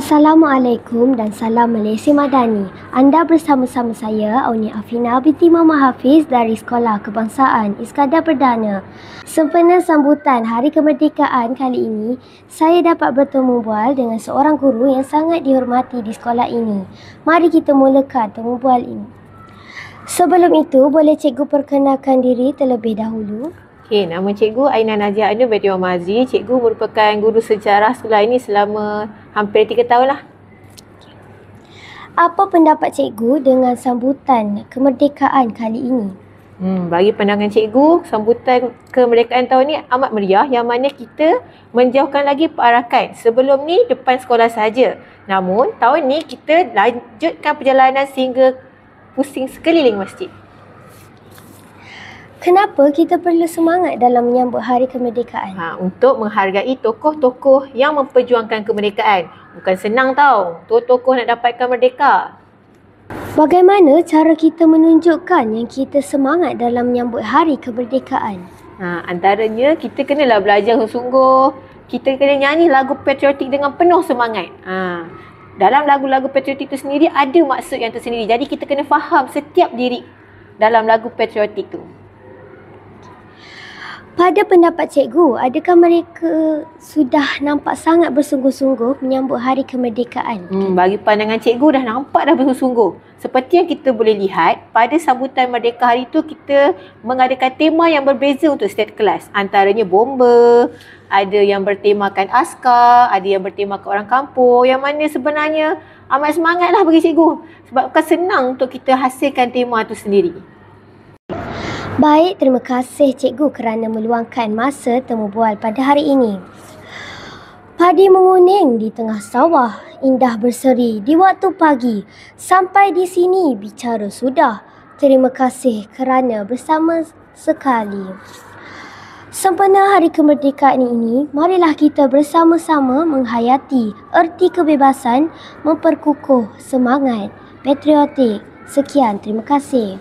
Assalamualaikum dan salam Malaysia Madani. Anda bersama-sama saya, Auni Afina binti Muhammad Hafiz dari Sekolah Kebangsaan Iskandar Perdana. Sempena sambutan Hari Kemerdekaan kali ini, saya dapat bertemu bual dengan seorang guru yang sangat dihormati di sekolah ini. Mari kita mulakan temu bual ini. Sebelum itu, boleh cikgu perkenalkan diri terlebih dahulu? Okey, nama cikgu Aina Najia Anu binti Muhammad Azri. Cikgu merupakan guru sejarah sekolah ini selama hampir 3 tahun lah. Apa pendapat cikgu dengan sambutan kemerdekaan kali ini? Bagi pandangan cikgu, sambutan kemerdekaan tahun ni amat meriah yang mana kita menjauhkan lagi perarakan. Sebelum ni depan sekolah saja. Namun tahun ni kita lanjutkan perjalanan sehingga pusing sekeliling masjid. Kenapa kita perlu semangat dalam menyambut Hari Kemerdekaan? Untuk menghargai tokoh-tokoh yang memperjuangkan kemerdekaan. Bukan senang tau, tokoh-tokoh nak dapatkan merdeka. Bagaimana cara kita menunjukkan yang kita semangat dalam menyambut Hari Kemerdekaan? Antaranya kita kenalah belajar sungguh. Kita kena nyanyi lagu patriotik dengan penuh semangat. Dalam lagu-lagu patriotik itu sendiri ada maksud yang tersendiri. Jadi kita kena faham setiap lirik dalam lagu patriotik tu. Pada pendapat cikgu, adakah mereka sudah nampak sangat bersungguh-sungguh menyambut Hari Kemerdekaan? Bagi pandangan cikgu dah nampak dah bersungguh-sungguh. Seperti yang kita boleh lihat, pada sambutan Merdeka hari itu kita mengadakan tema yang berbeza untuk setiap kelas. Antaranya bomba, ada yang bertemakan askar, ada yang bertemakan orang kampung. Yang mana sebenarnya amat semangatlah bagi cikgu. Sebab bukan senang untuk kita hasilkan tema itu sendiri. Baik, terima kasih cikgu kerana meluangkan masa temu bual pada hari ini. Padi menguning di tengah sawah, indah berseri di waktu pagi. Sampai di sini bicara sudah. Terima kasih kerana bersama sekali. Sempena Hari Kemerdekaan ini, marilah kita bersama-sama menghayati erti kebebasan, memperkukuh semangat patriotik. Sekian, terima kasih.